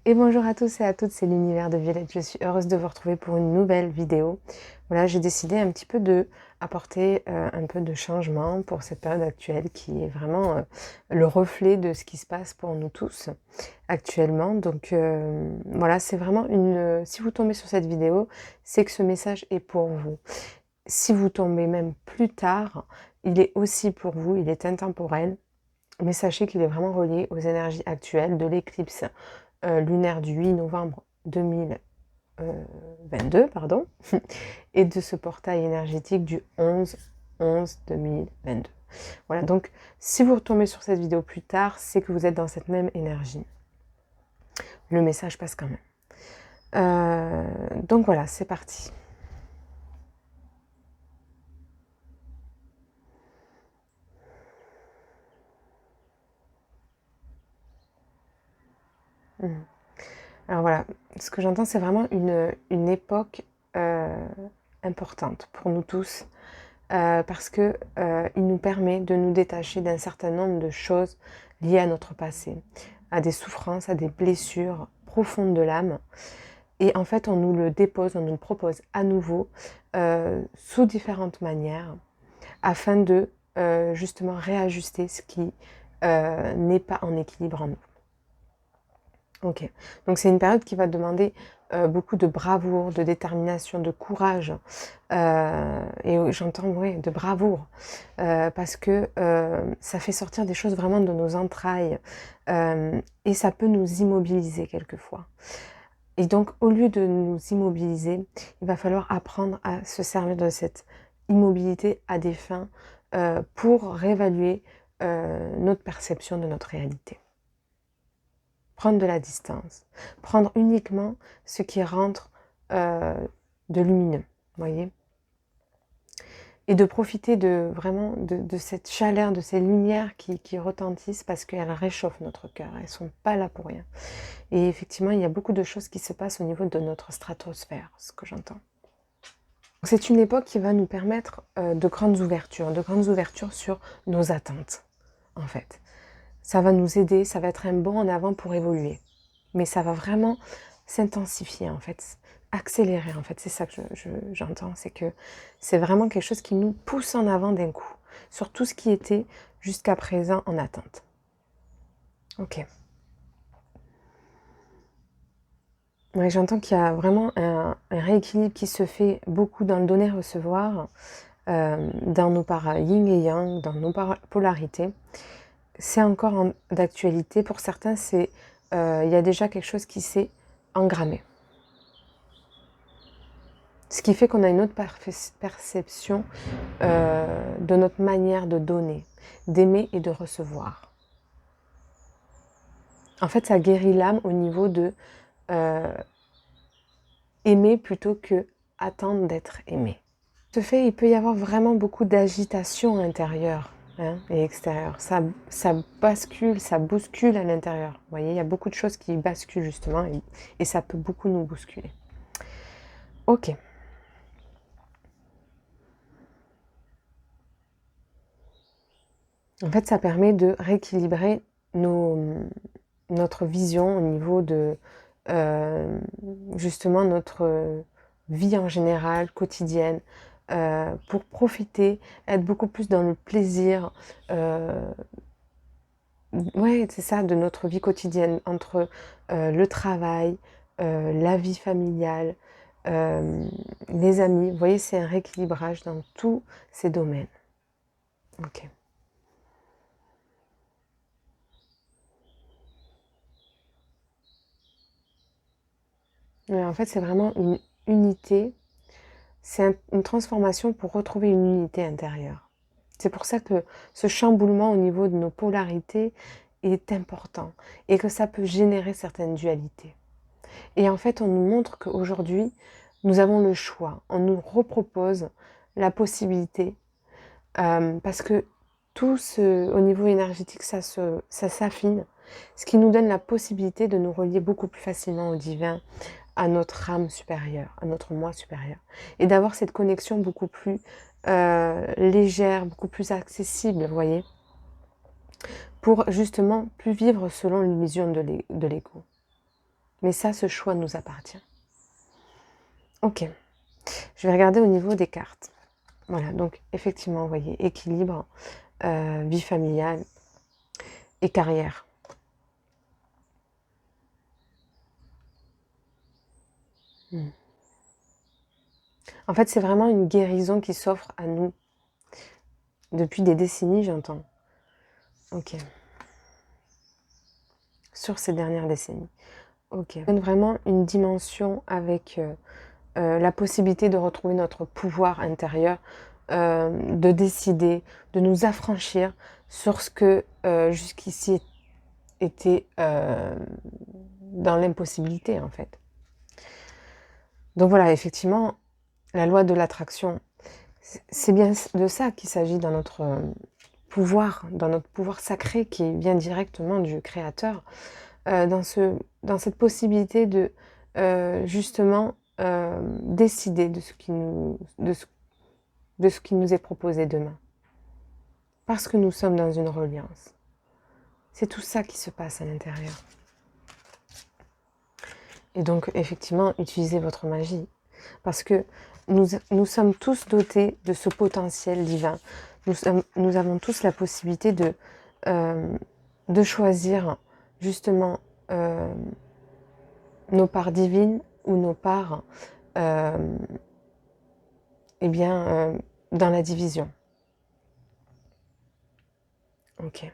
Et bonjour à tous et à toutes, c'est l'univers de Violette. Je suis heureuse de vous retrouver pour une nouvelle vidéo. Voilà, j'ai décidé un petit peu de apporter un peu de changement pour cette période actuelle qui est vraiment le reflet de ce qui se passe pour nous tous actuellement. Donc voilà, c'est vraiment une... Si vous tombez sur cette vidéo, c'est que ce message est pour vous. Si vous tombez même plus tard, il est aussi pour vous, il est intemporel. Mais sachez qu'il est vraiment relié aux énergies actuelles de l'éclipse lunaire du 8 novembre 2022, pardon, et de ce portail énergétique du 11-11-2022. Voilà, donc si vous retombez sur cette vidéo plus tard, c'est que vous êtes dans cette même énergie. Le message passe quand même. Donc voilà, c'est parti. Alors voilà, ce que j'entends, c'est vraiment une époque importante pour nous tous, parce que il nous permet de nous détacher d'un certain nombre de choses liées à notre passé, à des souffrances, à des blessures profondes de l'âme. Et en fait, on nous le dépose, on nous le propose à nouveau, sous différentes manières, afin de justement réajuster ce qui n'est pas en équilibre en nous. Ok, donc c'est une période qui va demander beaucoup de bravoure, de détermination, de courage, et j'entends oui, de bravoure, parce que ça fait sortir des choses vraiment de nos entrailles, et ça peut nous immobiliser quelquefois. Et donc au lieu de nous immobiliser, il va falloir apprendre à se servir de cette immobilité à des fins pour réévaluer notre perception de notre réalité. Prendre de la distance, prendre uniquement ce qui rentre de lumineux, voyez, et de profiter de vraiment de cette chaleur, de ces lumières qui retentissent parce qu'elles réchauffent notre cœur, elles ne sont pas là pour rien. Et effectivement, il y a beaucoup de choses qui se passent au niveau de notre stratosphère, ce que j'entends. C'est une époque qui va nous permettre de grandes ouvertures sur nos attentes, en fait. Ça va nous aider, ça va être un bond en avant pour évoluer. Mais ça va vraiment s'intensifier, en fait, accélérer, en fait. C'est ça que j'entends, c'est que c'est vraiment quelque chose qui nous pousse en avant d'un coup, sur tout ce qui était jusqu'à présent en attente. Ok. Ouais, j'entends qu'il y a vraiment un rééquilibre qui se fait beaucoup dans le donner-recevoir, dans nos parts yin et yang, dans nos polarités. C'est encore d'actualité. Pour certains, il y a déjà quelque chose qui s'est engrammé. Ce qui fait qu'on a une autre perception de notre manière de donner, d'aimer et de recevoir. En fait, ça guérit l'âme au niveau de aimer plutôt que attendre d'être aimé. Ce fait, il peut y avoir vraiment beaucoup d'agitation intérieure, hein, et extérieure. Ça bascule, ça bouscule à l'intérieur. Vous voyez, il y a beaucoup de choses qui basculent justement et ça peut beaucoup nous bousculer. Ok. En fait, ça permet de rééquilibrer notre vision au niveau de justement notre vie en général, quotidienne, pour profiter, être beaucoup plus dans le plaisir, ouais, c'est ça, de notre vie quotidienne, entre le travail, la vie familiale, les amis. Vous voyez, c'est un rééquilibrage dans tous ces domaines. Ok. Ouais, en fait, c'est vraiment une unité, c'est une transformation pour retrouver une unité intérieure. C'est pour ça que ce chamboulement au niveau de nos polarités est important et que ça peut générer certaines dualités. Et en fait, on nous montre qu'aujourd'hui, nous avons le choix. On nous repropose la possibilité, parce que au niveau énergétique, ça s'affine, ce qui nous donne la possibilité de nous relier beaucoup plus facilement au divin, à notre âme supérieure, à notre moi supérieur. Et d'avoir cette connexion beaucoup plus légère, beaucoup plus accessible, vous voyez, pour justement plus vivre selon l'illusion de l'ego. Mais ça, ce choix nous appartient. Ok, je vais regarder au niveau des cartes. Voilà, donc effectivement, vous voyez, équilibre, vie familiale et carrière. En fait, c'est vraiment une guérison qui s'offre à nous. Depuis des décennies, j'entends. Ok. Sur ces dernières décennies. Ok. Vraiment une dimension avec la possibilité de retrouver notre pouvoir intérieur, de décider, de nous affranchir sur ce que jusqu'ici était dans l'impossibilité en fait. Donc voilà, effectivement, la loi de l'attraction, c'est bien de ça qu'il s'agit dans notre pouvoir sacré qui vient directement du Créateur, dans cette possibilité de justement décider de ce qui nous est proposé demain. Parce que nous sommes dans une reliance. C'est tout ça qui se passe à l'intérieur. Et donc, effectivement, utilisez votre magie. Parce que nous sommes tous dotés de ce potentiel divin. Nous avons tous la possibilité de choisir justement nos parts divines ou nos parts eh bien, dans la division. Ok.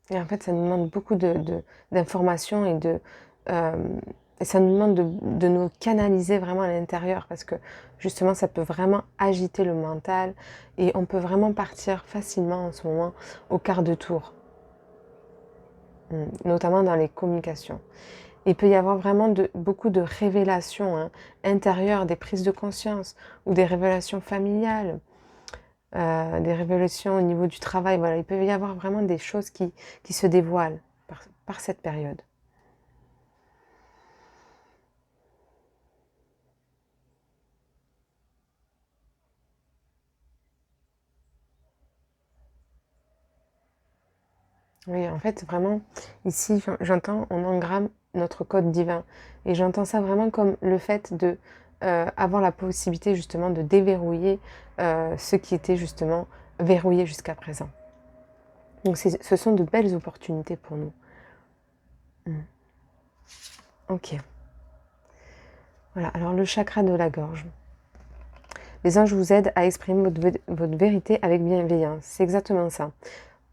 Et en fait, ça nous demande beaucoup d'informations et ça nous demande de nous canaliser vraiment à l'intérieur parce que justement, ça peut vraiment agiter le mental et on peut vraiment partir facilement en ce moment au quart de tour, notamment dans les communications. Il peut y avoir vraiment beaucoup de révélations intérieures, des prises de conscience ou des révélations familiales. Des révélations au niveau du travail. Voilà, il peut y avoir vraiment des choses qui se dévoilent par cette période. Oui, en fait, vraiment, ici, j'entends, on engramme notre code divin. Et j'entends ça vraiment comme le fait de avoir la possibilité justement de déverrouiller ce qui était justement verrouillé jusqu'à présent. Donc ce sont de belles opportunités pour nous. Ok. Voilà, alors le chakra de la gorge. Les anges vous aident à exprimer votre vérité avec bienveillance. C'est exactement ça.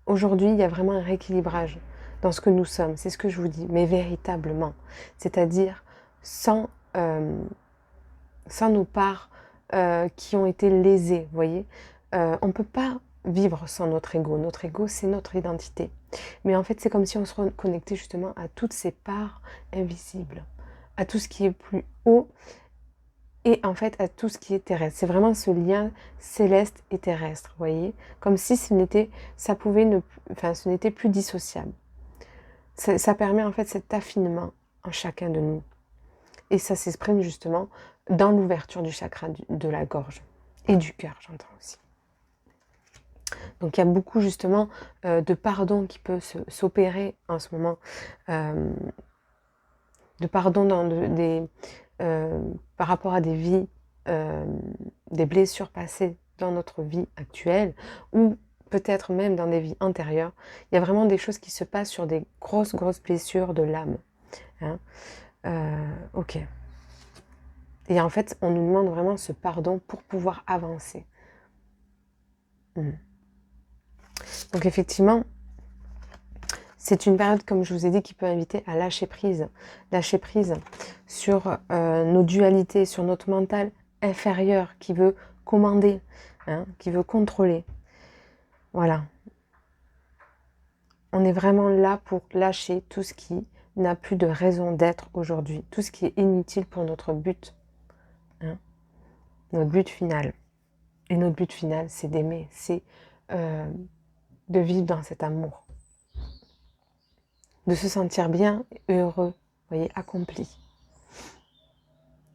Aujourd'hui, il y a vraiment un rééquilibrage dans ce que nous sommes. C'est ce que je vous dis, mais véritablement. C'est-à-dire sans nos parts qui ont été lésées, vous voyez. On ne peut pas vivre sans notre ego. Notre ego, c'est notre identité. Mais en fait, c'est comme si on se reconnectait justement à toutes ces parts invisibles, à tout ce qui est plus haut et en fait à tout ce qui est terrestre. C'est vraiment ce lien céleste et terrestre, vous voyez, comme si ce n'était plus dissociable. Ça permet en fait cet affinement en chacun de nous. Et ça s'exprime justement dans l'ouverture du chakra de la gorge et du cœur, j'entends aussi. Donc il y a beaucoup justement de pardon qui peut s'opérer en ce moment, de pardon par rapport à des vies, des blessures passées dans notre vie actuelle, ou peut-être même dans des vies antérieures. Il y a vraiment des choses qui se passent sur des grosses blessures de l'âme. Hein. Ok. Et en fait, on nous demande vraiment ce pardon pour pouvoir avancer. Donc effectivement, c'est une période, comme je vous ai dit, qui peut inviter à lâcher prise sur nos dualités, sur notre mental inférieur qui veut commander, qui veut contrôler. Voilà. On est vraiment là pour lâcher tout ce qui n'a plus de raison d'être aujourd'hui, tout ce qui est inutile pour notre but, notre but final. Et notre but final, c'est d'aimer, c'est de vivre dans cet amour, de se sentir bien et heureux, vous voyez, accompli.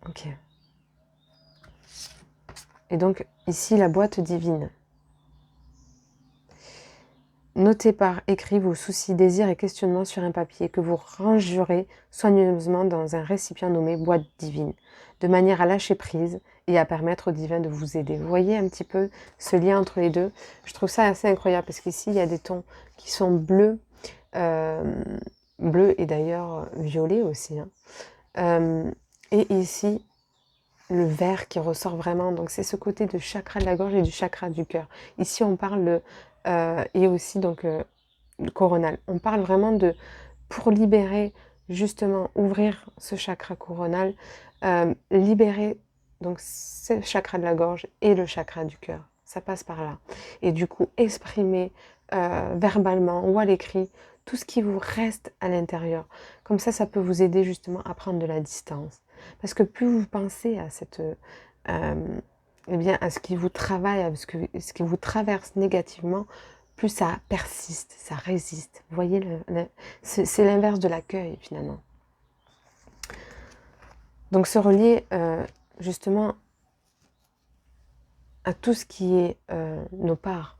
Ok. Et donc ici la boîte divine. Notez par écrit vos soucis, désirs et questionnements sur un papier que vous rangerez soigneusement dans un récipient nommé boîte divine, de manière à lâcher prise et à permettre au divin de vous aider. Vous voyez un petit peu ce lien entre les deux? Je trouve ça assez incroyable parce qu'ici il y a des tons qui sont bleus, bleu et d'ailleurs violet aussi. Et ici le vert qui ressort vraiment, donc c'est ce côté de chakra de la gorge et du chakra du cœur. Ici on parle et aussi donc coronal. On parle vraiment de, pour libérer justement, ouvrir ce chakra coronal, libérer donc ce chakra de la gorge et le chakra du cœur. Ça passe par là. Et du coup, exprimer verbalement ou à l'écrit tout ce qui vous reste à l'intérieur. Comme ça peut vous aider justement à prendre de la distance. Parce que plus vous pensez à cette... eh bien, à ce qui vous travaille, à ce qui vous traverse négativement, plus ça persiste, ça résiste. Vous voyez, c'est l'inverse de l'accueil finalement. Donc se relier justement à tout ce qui est nos parts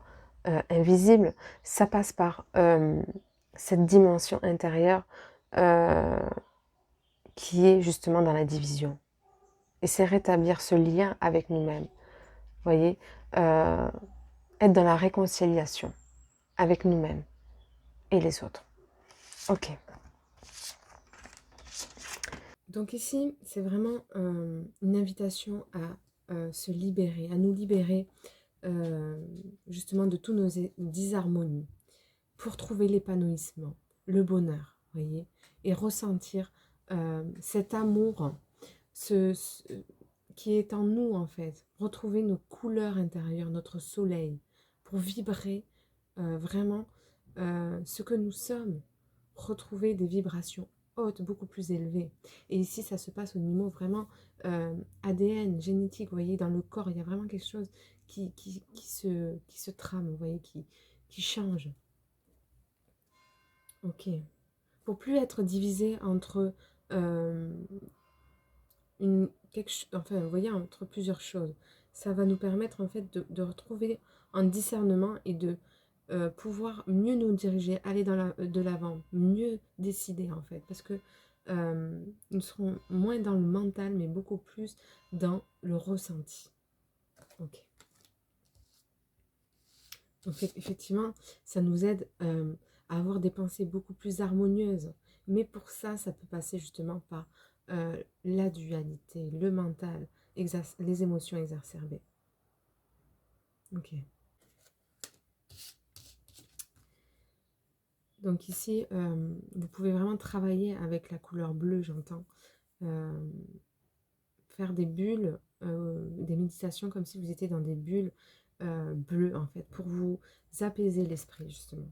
invisibles, ça passe par cette dimension intérieure qui est justement dans la division. Et c'est rétablir ce lien avec nous-mêmes. Vous voyez, être dans la réconciliation avec nous-mêmes et les autres. Ok. Donc ici, c'est vraiment une invitation à se libérer, à nous libérer justement de tous nos disharmonies pour trouver l'épanouissement, le bonheur, voyez, et ressentir cet amour qui est en nous en fait, retrouver nos couleurs intérieures, notre soleil, pour vibrer vraiment ce que nous sommes, retrouver des vibrations hautes, beaucoup plus élevées. Et ici, ça se passe au niveau vraiment ADN, génétique, vous voyez, dans le corps, il y a vraiment quelque chose qui se trame, vous voyez, qui change. Ok. Pour plus être divisé entre enfin, vous voyez, entre plusieurs choses. Ça va nous permettre en fait de retrouver un discernement et de pouvoir mieux nous diriger, aller de l'avant, mieux décider en fait. Parce que nous serons moins dans le mental, mais beaucoup plus dans le ressenti. Ok. Donc effectivement, ça nous aide à avoir des pensées beaucoup plus harmonieuses. Mais pour ça, ça peut passer justement par la dualité, le mental, les émotions exacerbées. Ok. Donc ici, vous pouvez vraiment travailler avec la couleur bleue, j'entends. Faire des bulles, des méditations comme si vous étiez dans des bulles bleues, en fait, pour vous apaiser l'esprit, justement.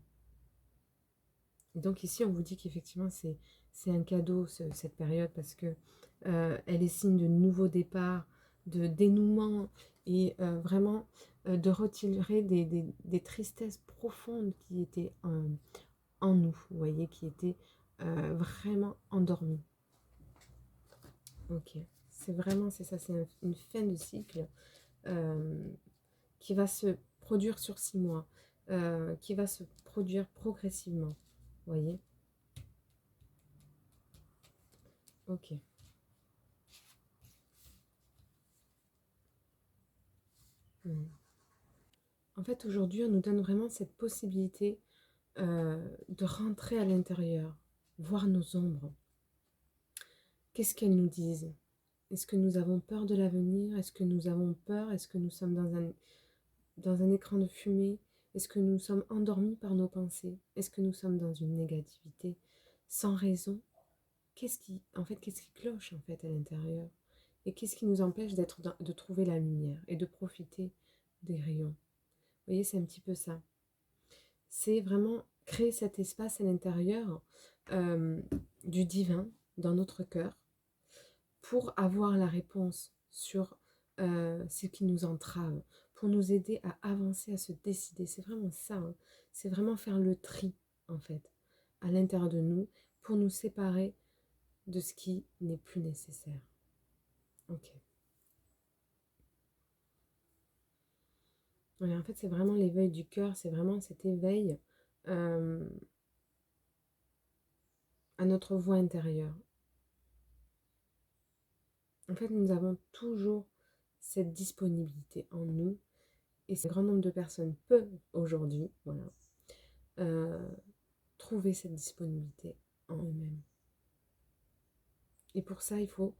Et donc ici, on vous dit qu'effectivement, c'est un cadeau, cette période, parce que elle est signe de nouveau départ, de dénouement, et vraiment de retirer des tristesses profondes qui étaient en nous, vous voyez, qui étaient vraiment endormies. Ok, c'est ça, c'est une fin de cycle qui va se produire sur 6 mois, qui va se produire progressivement, vous voyez. Ok. En fait, aujourd'hui, on nous donne vraiment cette possibilité de rentrer à l'intérieur, voir nos ombres. Qu'est-ce qu'elles nous disent? Est-ce que nous avons peur de l'avenir? Est-ce que nous avons peur? Est-ce que nous sommes dans un écran de fumée? Est-ce que nous sommes endormis par nos pensées? Est-ce que nous sommes dans une négativité sans raison? qu'est-ce qui cloche en fait à l'intérieur? Et qu'est-ce qui nous empêche de trouver la lumière et de profiter des rayons? Vous voyez, c'est un petit peu ça. C'est vraiment créer cet espace à l'intérieur du divin dans notre cœur pour avoir la réponse sur ce qui nous entrave, pour nous aider à avancer, à se décider. C'est vraiment ça, hein. C'est vraiment faire le tri, en fait, à l'intérieur de nous, pour nous séparer de ce qui n'est plus nécessaire. Ok. Ouais, en fait, c'est vraiment l'éveil du cœur, c'est vraiment cet éveil euh, à notre voix intérieure. En fait, nous avons toujours cette disponibilité en nous et un grand nombre de personnes peuvent aujourd'hui, voilà, euh, trouver cette disponibilité en eux-mêmes. Et pour ça, il faut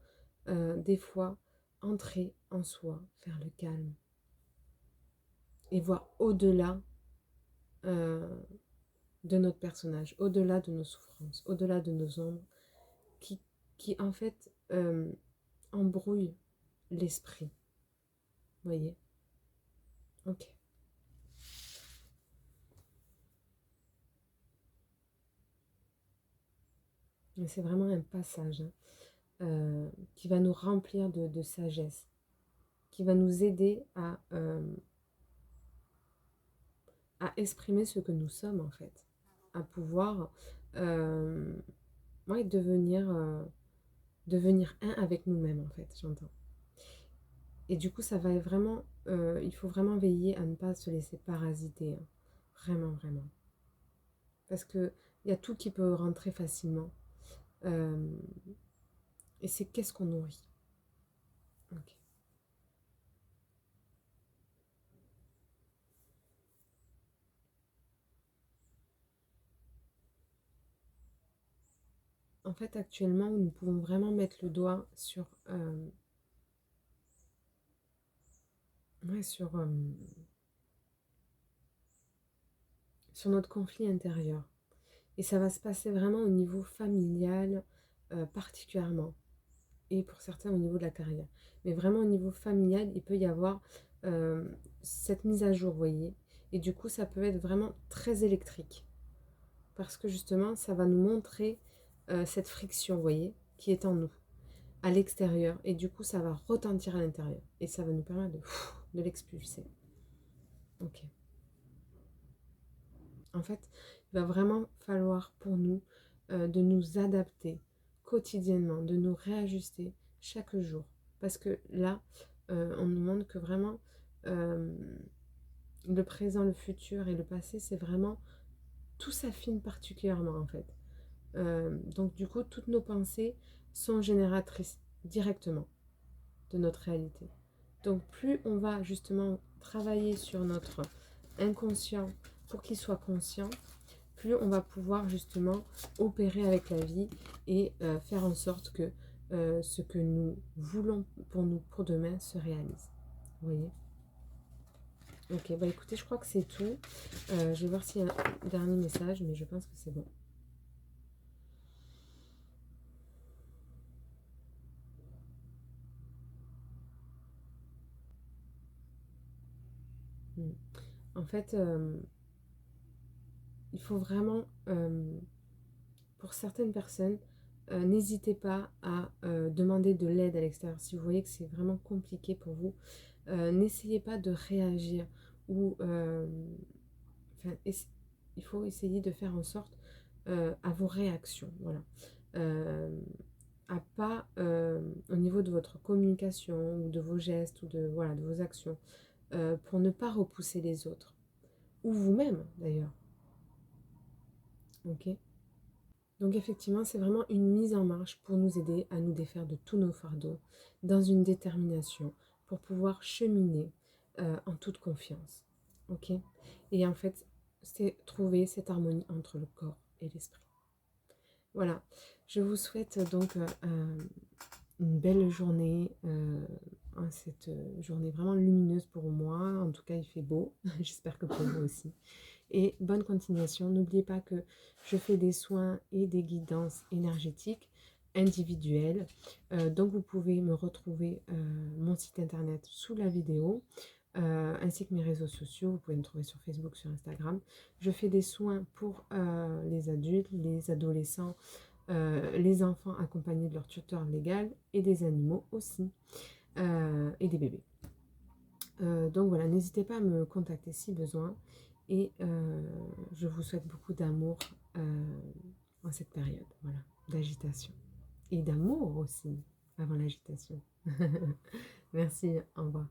des fois entrer en soi, faire le calme et voir au-delà euh, de notre personnage, au-delà de nos souffrances, au-delà de nos ombres, qui, qui en fait embrouillent l'esprit. Vous voyez? Ok. C'est vraiment un passage hein, qui va nous remplir de sagesse, qui va nous aider à exprimer ce que nous sommes en fait, à pouvoir ouais, devenir un avec nous-mêmes en fait, j'entends. Et du coup, ça va vraiment, il faut vraiment veiller à ne pas se laisser parasiter, hein. Vraiment, vraiment. Parce que il y a tout qui peut rentrer facilement. Euh, et c'est qu'est-ce qu'on nourrit. Ok. En fait, actuellement, nous pouvons vraiment mettre le doigt ouais, sur notre conflit intérieur. Et ça va se passer vraiment au niveau familial particulièrement. Et pour certains au niveau de la carrière. Mais vraiment au niveau familial, il peut y avoir euh, cette mise à jour, vous voyez. Et du coup, ça peut être vraiment très électrique. Parce que justement, ça va nous montrer cette friction, vous voyez, qui est en nous, à l'extérieur. Et du coup, ça va retentir à l'intérieur. Et ça va nous permettre de l'expulser. Ok. En fait, il va vraiment falloir pour nous de nous adapter quotidiennement, de nous réajuster chaque jour. Parce que là, on nous montre que vraiment euh, le présent, le futur et le passé, c'est vraiment tout s'affine particulièrement en fait. Donc du coup, toutes nos pensées sont génératrices directement de notre réalité. Donc plus on va justement travailler sur notre inconscient pour qu'il soit conscient, plus on va pouvoir justement opérer avec la vie et faire en sorte que ce que nous voulons pour nous pour demain se réalise. Vous voyez? Ok, bah écoutez, je crois que c'est tout. Je vais voir s'il y a un dernier message, mais je pense que c'est bon. Hmm. En fait, il faut vraiment, pour certaines personnes, n'hésitez pas à demander de l'aide à l'extérieur. Si vous voyez que c'est vraiment compliqué pour vous, n'essayez pas de réagir ou enfin, il faut essayer de faire en sorte à vos réactions, voilà. Euh, à pas au niveau de votre communication ou de vos gestes ou de, voilà, de vos actions pour ne pas repousser les autres ou vous-même d'ailleurs, ok. Donc effectivement, c'est vraiment une mise en marche pour nous aider à nous défaire de tous nos fardeaux dans une détermination pour pouvoir cheminer en toute confiance. Ok. Et en fait, c'est trouver cette harmonie entre le corps et l'esprit. Voilà. Je vous souhaite donc une belle journée, cette journée vraiment lumineuse pour moi. En tout cas, il fait beau. J'espère que pour vous aussi. Et bonne continuation. N'oubliez pas que je fais des soins et des guidances énergétiques individuelles. Donc vous pouvez me retrouver mon site internet sous la vidéo, ainsi que mes réseaux sociaux. Vous pouvez me trouver sur Facebook, sur Instagram. Je fais des soins pour les adultes, les adolescents, les enfants accompagnés de leur tuteur légal et des animaux aussi, et des bébés. Donc voilà, n'hésitez pas à me contacter si besoin. Et je vous souhaite beaucoup d'amour en cette période, voilà, d'agitation. Et d'amour aussi, avant l'agitation. Merci, au revoir.